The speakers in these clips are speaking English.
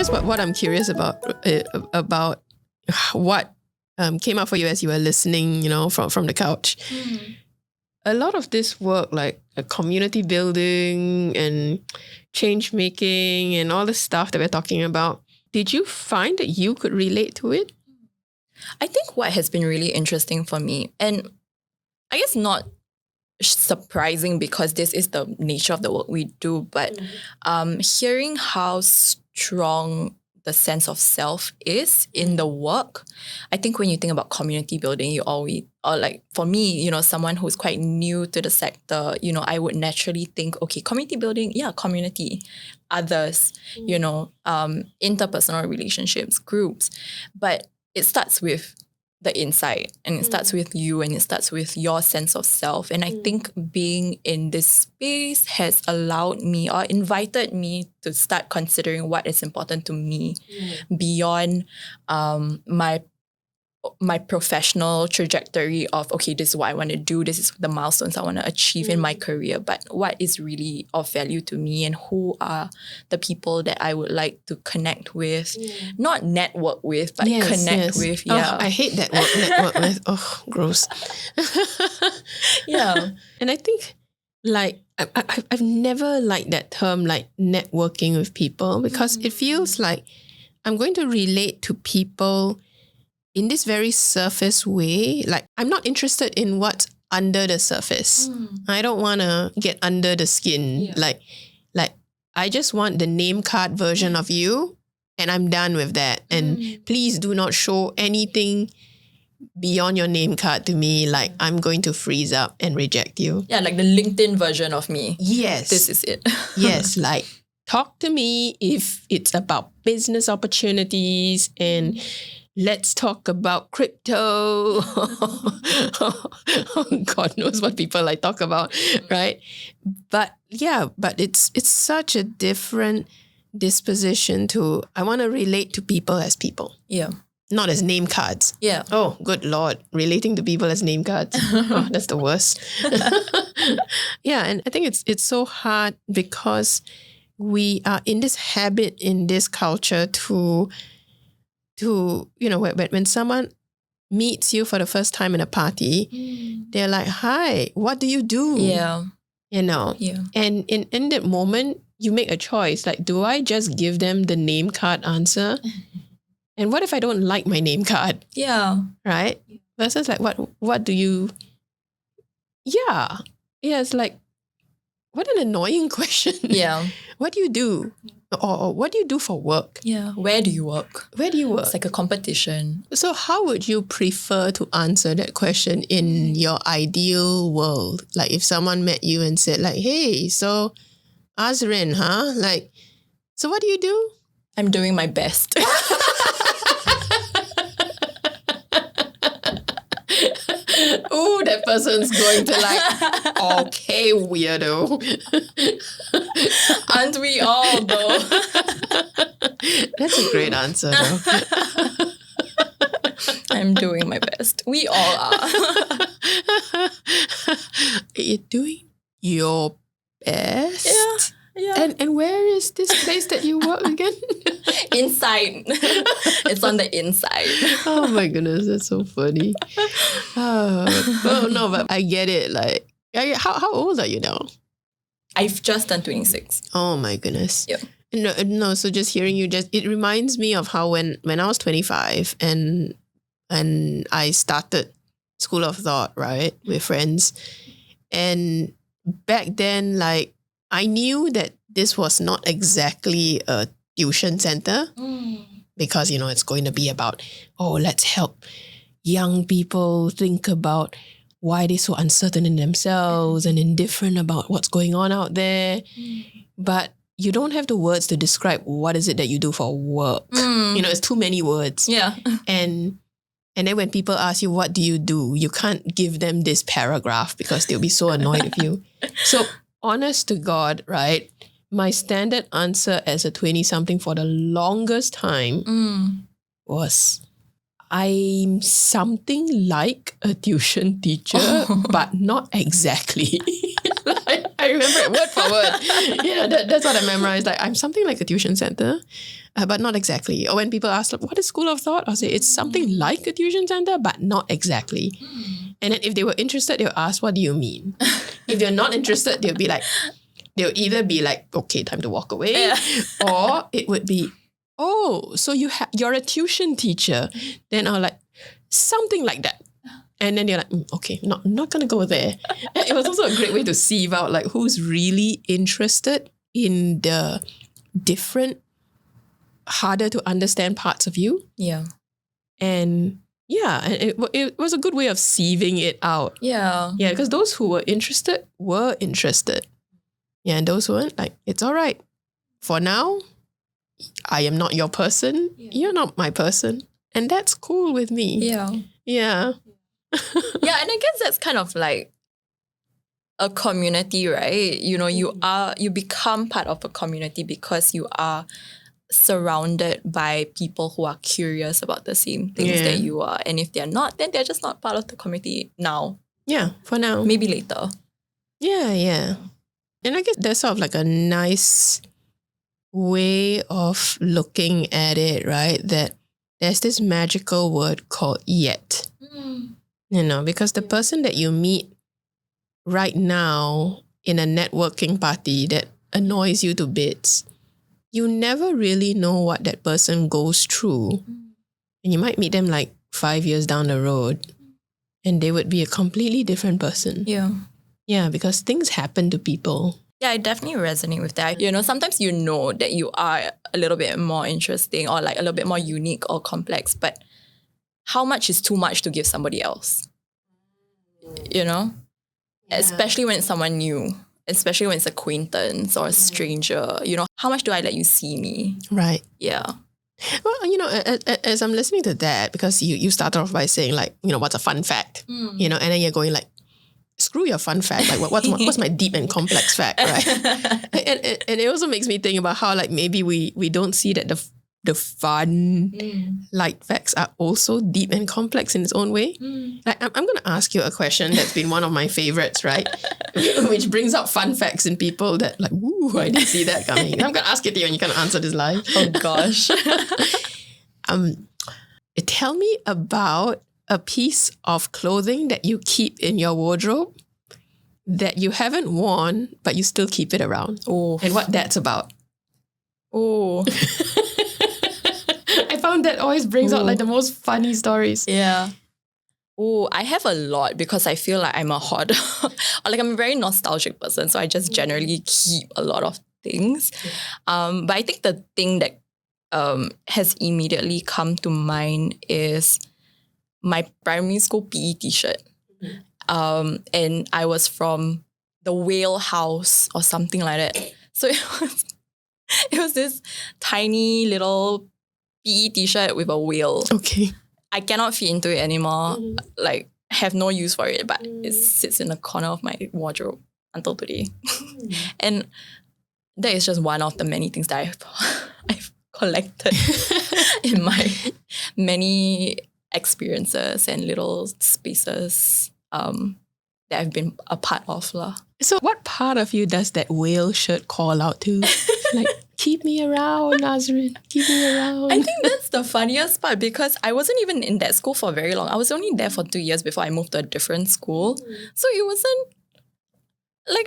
guess what I'm curious about what came up for you as you were listening, from the couch. A lot of this work, like community building and change making and all the stuff that we're talking about, did you find that you could relate to it? I think what has been really interesting for me, and I guess not surprising because this is the nature of the work we do, but hearing how strong the sense of self is in the work. I think when you think about community building, you always, or like for me, someone who's quite new to the sector, I would naturally think, okay, community building, yeah, community, others, interpersonal relationships, groups. But it starts with the inside, and it starts with you, and it starts with your sense of self. And I think being in this space has allowed me or invited me to start considering what is important to me beyond my professional trajectory of, okay, this is what I want to do, this is the milestones I want to achieve in my career, but what is really of value to me, and who are the people that I would like to connect with, not network with, but connect with. Yeah. Oh, I hate that word, network with. Oh, gross. Yeah. And I think like I've never liked that term, like networking with people, because it feels like I'm going to relate to people in this very surface way. Like, I'm not interested in what's under the surface. I don't want to get under the skin. Yeah. Like I just want the name card version of you, and I'm done with that. And please do not show anything beyond your name card to me. Like, I'm going to freeze up and reject you. Yeah, like the LinkedIn version of me. Yes. This is it. Yes, like, talk to me if it's about business opportunities, and let's talk about crypto. God knows what people like talk about, right? But yeah, but it's such a different disposition to, I want to relate to people as people. Yeah. Not as name cards. Yeah. Oh, good Lord. Relating to people as name cards. Oh, that's the worst. Yeah, and I think it's so hard because we are in this habit, in this culture to when someone meets you for the first time in a party, they're like, hi, what do you do? Yeah. Yeah. And in that moment, you make a choice. Like, do I just give them the name card answer? And what if I don't like my name card? Yeah. Right? Versus like, what do you... Yeah. Yeah, it's like, what an annoying question. Yeah. What do you do? Or what do you do for work? Yeah. Where do you work? Where do you work? It's like a competition. So how would you prefer to answer that question in your ideal world? Like, if someone met you and said like, hey, so Azrin, huh? Like, so what do you do? I'm doing my best. Oh, that person's going to like, okay, weirdo. Aren't we all, though? That's a great answer, though. I'm doing my best. We all are. You're doing your best? Yeah. Yeah. And where is this place that you work again? Inside. It's on the inside. Oh my goodness, that's so funny. Oh no, but I get it. Like, how old are you now? I've just turned 26. Oh my goodness. Yeah. No. So just hearing you, it reminds me of how when I was 25 and I started School of Thought, right, with friends, and back then, like, I knew that this was not exactly a tuition center because, it's going to be about, let's help young people think about why they're so uncertain in themselves and indifferent about what's going on out there. But you don't have the words to describe what is it that you do for work. It's too many words. Yeah. And then when people ask you, what do? You can't give them this paragraph because they'll be so annoyed with you. So, honest to God, right? My standard answer as a 20-something for the longest time was, I'm something like a tuition teacher, but not exactly. Like, I I remember it word for word. Yeah, that's what I memorized. Like, I'm something like a tuition center, but not exactly. Or when people ask, like, what is school of thought? I'll say it's something like a tuition center, but not exactly. And then if they were interested, they'll ask, what do you mean? If they're not interested, they'll either be like, okay, time to walk away. Yeah. Or it would be, oh, so you're a tuition teacher. Then I'll like, something like that. And then you're like, okay, not going to go there. And it was also a great way to sieve out like who's really interested in the different, harder to understand parts of you. Yeah. And yeah, it was a good way of sieving it out. Yeah. Yeah, because those who were interested. Yeah, and those who weren't, like, it's all right. For now, I am not your person. Yeah. You're not my person. And that's cool with me. Yeah. Yeah. Yeah, and I guess that's kind of like a community, right? You know, you become part of a community because you are surrounded by people who are curious about the same things that you are. And if they're not, then they're just not part of the community now. Yeah, for now. Maybe later. Yeah. And I guess that's sort of like a nice way of looking at it, right? That there's this magical word called yet. You know, because the person that you meet right now in a networking party that annoys you to bits, you never really know what that person goes through. And you might meet them like 5 years down the road and they would be a completely different person. Yeah. Yeah, because things happen to people. Yeah, I definitely resonate with that. You know, sometimes you know that you are a little bit more interesting or like a little bit more unique or complex, but how much is too much to give somebody else? You know? Yeah. Especially when it's someone new, especially when it's acquaintance or a stranger. You know, how much do I let you see me? Right. Yeah. Well, you know, as I'm listening to that, because you started off by saying like, you know, what's a fun fact? You know, and then you're going like, screw your fun fact. Like, what's my deep and complex fact, right? and it also makes me think about how like maybe we don't see that the fun light facts are also deep and complex in its own way. Like, I'm going to ask you a question that's been one of my favorites, right? Which brings up fun facts in people that like, ooh, I didn't see that coming. I'm going to ask it to you and you can answer this live. Oh gosh. Tell me about a piece of clothing that you keep in your wardrobe that you haven't worn, but you still keep it around. Oh. And what that's about. Oh. I found that always brings out like the most funny stories. Yeah. Oh, I have a lot because I feel like I'm a hoarder. Or like I'm a very nostalgic person. So I just generally keep a lot of things. But I think the thing that has immediately come to mind is my primary school PE t-shirt. And I was from the Whale House or something like that. So it was this tiny little PE t-shirt with a whale. Okay. I cannot fit into it anymore. Like, have no use for it, but it sits in the corner of my wardrobe until today. And that is just one of the many things that I've collected in my many experiences and little spaces that I've been a part of. So what part of you does that whale shirt call out to? Like, keep me around, Azrin. Keep me around. I think that's the funniest part because I wasn't even in that school for very long. I was only there for 2 years before I moved to a different school. So it wasn't like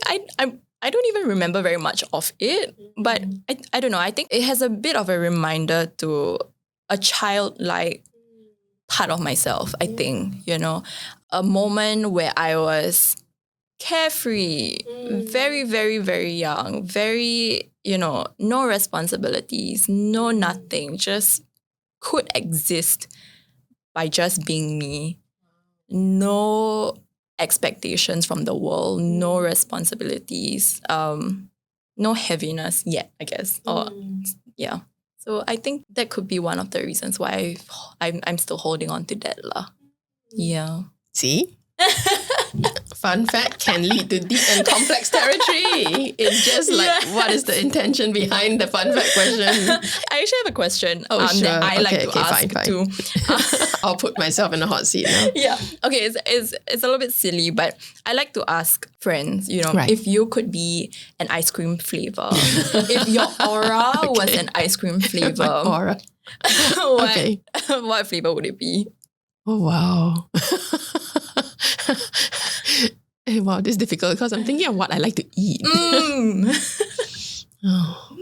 I don't even remember very much of it. But I don't know. I think it has a bit of a reminder to a childlike part of myself, I think, you know. A moment where I was carefree, very, very, very young, very, you know, no responsibilities, no nothing, just could exist by just being me. No expectations from the world, no responsibilities, no heaviness yet, I guess. Or yeah. So I think that could be one of the reasons why I'm still holding on to that. Yeah. See? fun fact can lead to deep and complex territory. It's just like, what is the intention behind the fun fact question? I actually have a question Oh, sure. that I like to ask fine. too. I'll put myself in a hot seat now. Yeah. Okay, it's a little bit silly, but I like to ask friends, Right. if you could be an ice cream flavor, if your aura was an ice cream flavor, My aura. what flavor would it be? Oh, wow. Wow, this is difficult because I'm thinking of what I like to eat. Oh,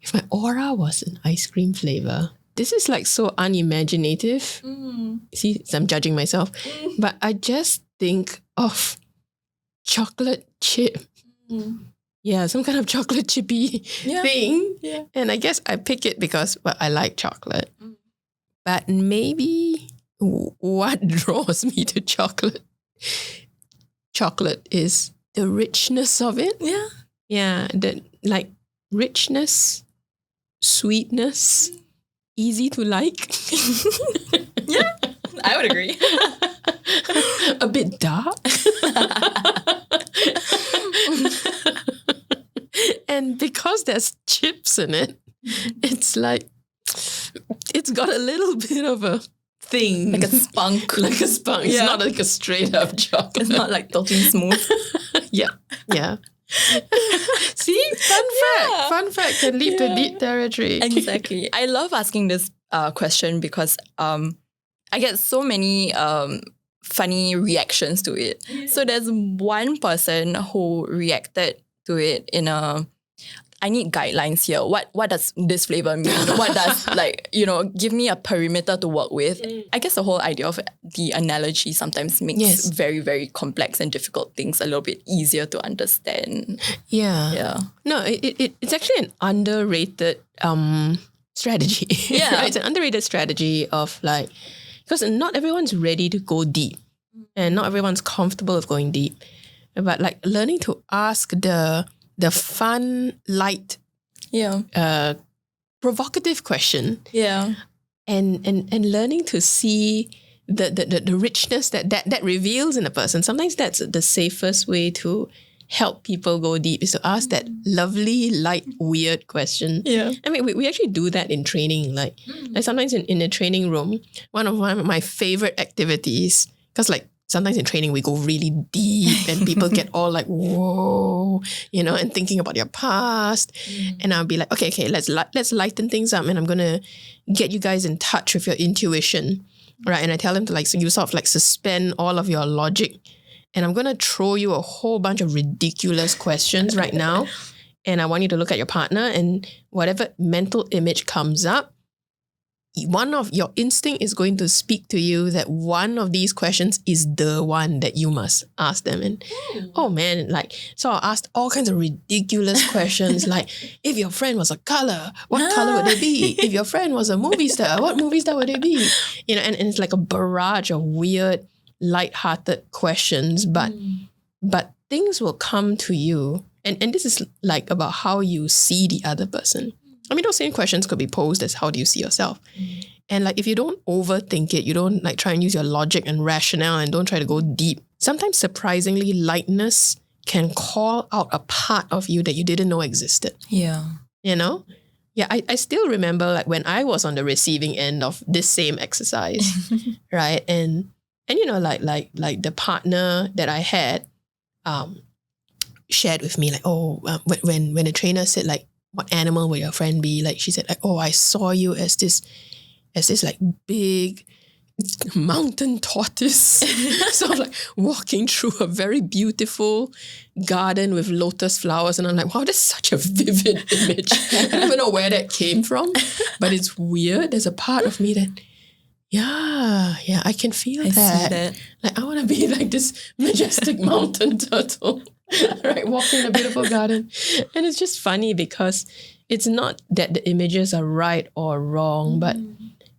if my aura was an ice cream flavor, this is like so unimaginative. See, I'm judging myself. But I just think of chocolate chip. Yeah, some kind of chocolate chippy thing. Yeah. And I guess I pick it because I like chocolate. But maybe what draws me to chocolate? Chocolate is the richness of it. Yeah. Yeah, the like richness, sweetness, easy to like. Yeah, I would agree. A bit dark. And because there's chips in it, it's like, it's got a little bit of a thing. Like a spunk. Like a spunk. It's not like a straight up chocolate. It's not like totally smooth. Yeah. See? Fun fact can lead to deep territory. Exactly. I love asking this question because I get so many funny reactions to it. So there's one person who reacted to it in I need guidelines here. What does this flavor mean? What does give me a perimeter to work with? I guess the whole idea of the analogy sometimes makes very, very complex and difficult things a little bit easier to understand. Yeah. No, it's actually an underrated strategy. Yeah. Right? It's an underrated strategy of like, because not everyone's ready to go deep and not everyone's comfortable with going deep. But like learning to ask the fun, light, provocative question. Yeah. And learning to see the richness that reveals in a person. Sometimes that's the safest way to help people go deep, is to ask that lovely, light, weird question. Yeah. I mean, we actually do that in training. Like sometimes in a training room, one of my favorite activities, because like sometimes in training we go really deep and people get all like, whoa, and thinking about your past. And I'll be like, okay, let's lighten things up, and I'm gonna get you guys in touch with your intuition, right? And I tell them to like, so you sort of like suspend all of your logic, and I'm gonna throw you a whole bunch of ridiculous questions right now, and I want you to look at your partner, and whatever mental image comes up, one of your instinct is going to speak to you that one of these questions is the one that you must ask them. And oh man, like, so I asked all kinds of ridiculous questions like, if your friend was a color, what color would they be? If your friend was a movie star, what movie star would they be? And it's like a barrage of weird, light-hearted questions, but things will come to you. And this is like about how you see the other person. I mean, those same questions could be posed as how do you see yourself? And like, if you don't overthink it, you don't like try and use your logic and rationale and don't try to go deep. Sometimes surprisingly, lightness can call out a part of you that you didn't know existed. Yeah. Yeah, I still remember like when I was on the receiving end of this same exercise, right? And like the partner that I had shared with me like, when the trainer said like, what animal will your friend be? Like she said, like, oh, I saw you as this like big mountain tortoise. So I'm like walking through a very beautiful garden with lotus flowers. And I'm like, wow, that's such a vivid image. I don't even know where that came from, but it's weird. There's a part of me that, I can feel I see that. Like I want to be like this majestic mountain turtle. Right, walking in a beautiful garden. And it's just funny because it's not that the images are right or wrong, but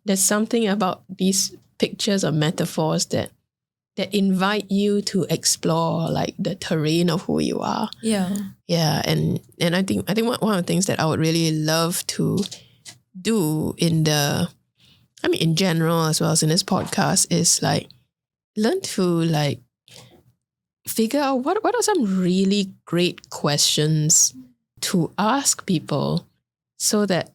there's something about these pictures or metaphors that invite you to explore like the terrain of who you are. Yeah. Yeah. And I think one of the things that I would really love to do in general as well as in this podcast is like learn to like figure out what are some really great questions to ask people so that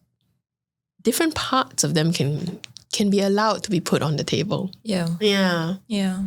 different parts of them can be allowed to be put on the table. Yeah. Yeah. Yeah.